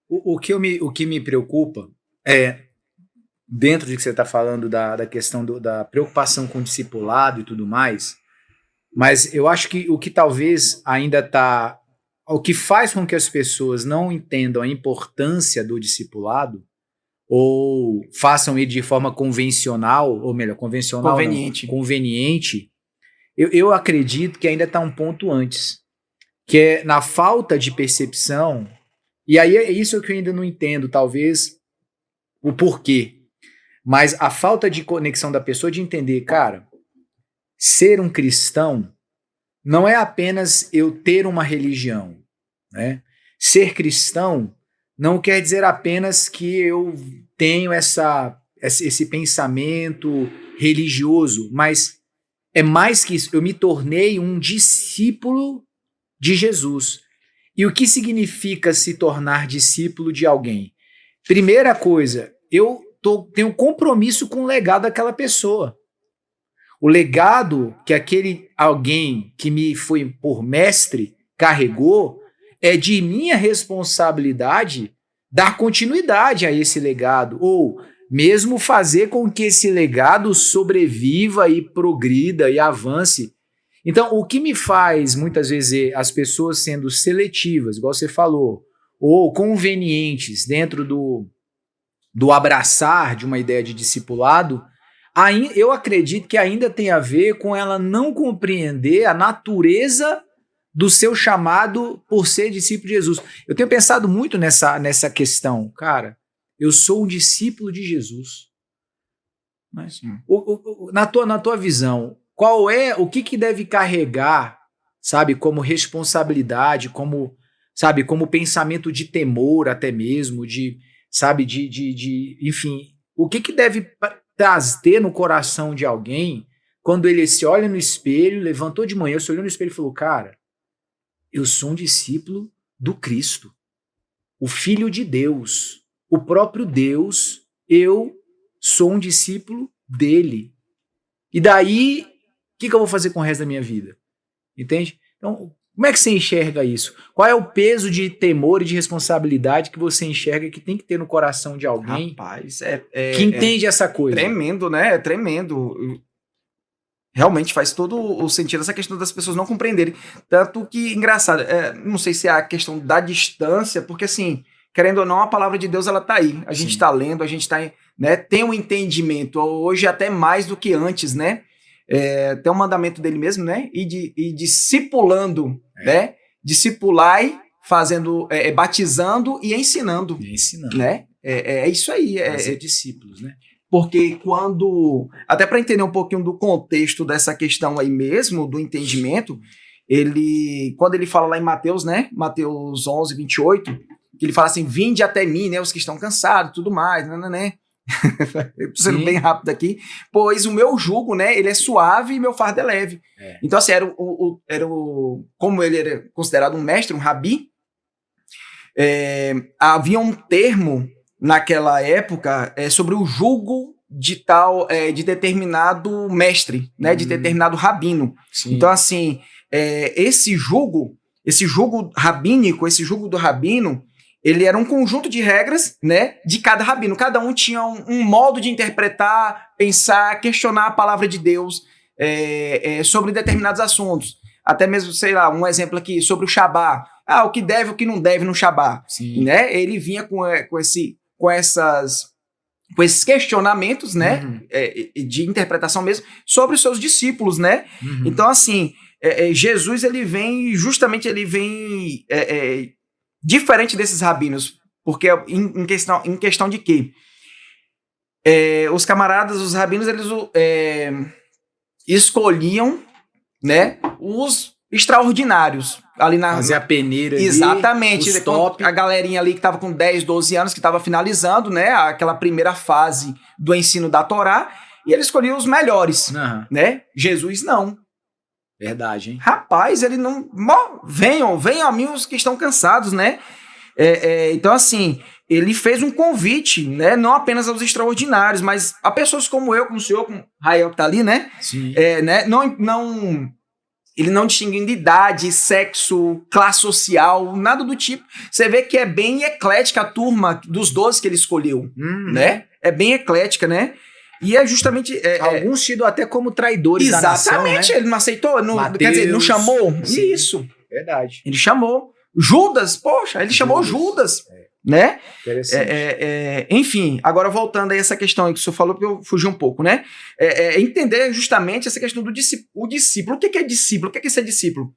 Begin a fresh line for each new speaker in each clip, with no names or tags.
O que me preocupa é, dentro de que você está falando da questão da preocupação com o discipulado e tudo mais, mas eu acho que o que talvez ainda está. O que faz com que as pessoas não entendam a importância do discipulado, ou façam ele de forma convencional, ou melhor, convencional não,
Conveniente.
conveniente, eu acredito que ainda está um ponto antes, que é na falta de percepção, e aí é isso que eu ainda não entendo, talvez, o porquê, mas a falta de conexão da pessoa de entender, cara, ser um cristão não é apenas eu ter uma religião, né? Ser cristão não quer dizer apenas que eu tenho esse pensamento religioso, mas é mais que isso. Eu me tornei um discípulo de Jesus. E o que significa se tornar discípulo de alguém? Primeira coisa, tenho compromisso com o legado daquela pessoa. O legado que aquele alguém que me foi por mestre carregou é de minha responsabilidade dar continuidade a esse legado, ou mesmo fazer com que esse legado sobreviva e progrida e avance. Então, o que me faz, muitas vezes, as pessoas sendo seletivas, igual você falou, ou convenientes dentro do abraçar de uma ideia de discipulado, eu acredito que ainda tem a ver com ela não compreender a natureza do seu chamado por ser discípulo de Jesus. Eu tenho pensado muito nessa questão. Cara, eu sou um discípulo de Jesus. Mas, na tua visão, qual é o que deve carregar, sabe, como responsabilidade, como, sabe, como pensamento de temor até mesmo, de, sabe, enfim, o que deve ter no coração de alguém quando ele se olha no espelho, levantou de manhã, se olhou no espelho e falou, cara, eu sou um discípulo do Cristo, o Filho de Deus, o próprio Deus, eu sou um discípulo dele. E daí, o que eu vou fazer com o resto da minha vida? Entende? Então, como é que você enxerga isso? Qual é o peso de temor e de responsabilidade que você enxerga que tem que ter no coração de alguém,
rapaz,
que entende essa coisa?
Tremendo, né? É tremendo. Realmente faz todo o sentido essa questão das pessoas não compreenderem. Tanto que, engraçado, não sei se é a questão da distância, porque assim, querendo ou não, a palavra de Deus ela tá aí. A gente está lendo, a gente está, né, tem um entendimento, hoje até mais do que antes, né? Tem um mandamento dele mesmo, né? E discipulando, né? Discipulai, fazendo, batizando e ensinando. Né? É isso aí.
Fazer discípulos, né?
Porque até para entender um pouquinho do contexto dessa questão aí mesmo, do entendimento, quando ele fala lá em Mateus, né? Mateus 11, 28, que ele fala assim, vinde até mim, né? Os que estão cansados, tudo mais, né? Eu tô sendo bem rápido aqui, pois o meu jugo, né, ele é suave e meu fardo é leve. Então, assim, como ele era considerado um mestre, um rabi, havia um termo naquela época sobre o jugo de determinado mestre, né, de determinado rabino. Sim. Então, assim, esse jugo rabínico, esse jugo do rabino, ele era um conjunto de regras, né, de cada rabino. Cada um tinha um modo de interpretar, pensar, questionar a palavra de Deus sobre determinados assuntos. Até mesmo, sei lá, um exemplo aqui sobre o Shabá. O que deve e o que não deve no Shabá. Né? Ele vinha com esses questionamentos, né, de interpretação mesmo, sobre os seus discípulos, né? Então, assim, Jesus, ele vem diferente desses rabinos, porque em questão de quê? Os camaradas, os rabinos, eles escolhiam, né, os extraordinários ali
fazer a peneira ali,
exatamente, a galerinha ali que estava com 10, 12 anos, que estava finalizando, né, aquela primeira fase do ensino da Torá, e ele escolhia os melhores, né? Jesus não.
Verdade, hein?
Rapaz, ele não... Venham a mim os que estão cansados, né? Então, assim, ele fez um convite, né? Não apenas aos extraordinários, mas a pessoas como eu, como o senhor, como o Rael que tá ali, né?
Sim.
Né? Não ele não distinguindo idade, sexo, classe social, nada do tipo. Você vê que é bem eclética a turma dos 12 que ele escolheu, né? É bem eclética, né? E é justamente...
Alguns tidos até como traidores da nação,
exatamente,
né?
ele não aceitou,
Mateus,
quer dizer, não chamou.
sim,
Isso.
Verdade.
Ele chamou. Judas, poxa, ele chamou Judas, né?
Interessante.
Enfim, agora voltando aí a essa questão aí que o senhor falou, porque eu fugi um pouco, né? Entender justamente essa questão do discípulo. O discípulo, o que é discípulo? O que é ser discípulo?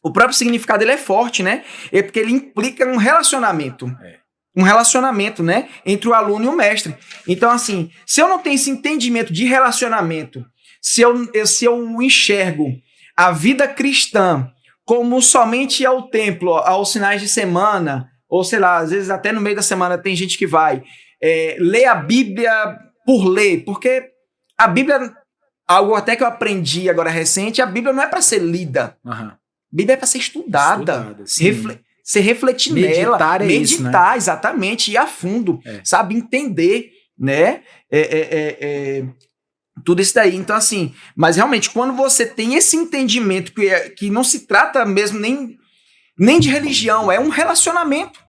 O próprio significado ele é forte, né? É porque ele implica um relacionamento. Um relacionamento, né? Entre o aluno e o mestre. Então, assim, se eu não tenho esse entendimento de relacionamento, se eu enxergo a vida cristã como somente ao templo, aos finais de semana, ou sei lá, às vezes até no meio da semana tem gente que vai ler a Bíblia por ler, porque a Bíblia, algo até que eu aprendi agora recente, a Bíblia não é para ser lida. A Bíblia é para ser estudada, você refletir nela,
meditar, isso, né?
Exatamente, ir a fundo, sabe, entender, né, tudo isso daí. Então, assim, mas realmente, quando você tem esse entendimento que não se trata mesmo nem de religião, é um relacionamento,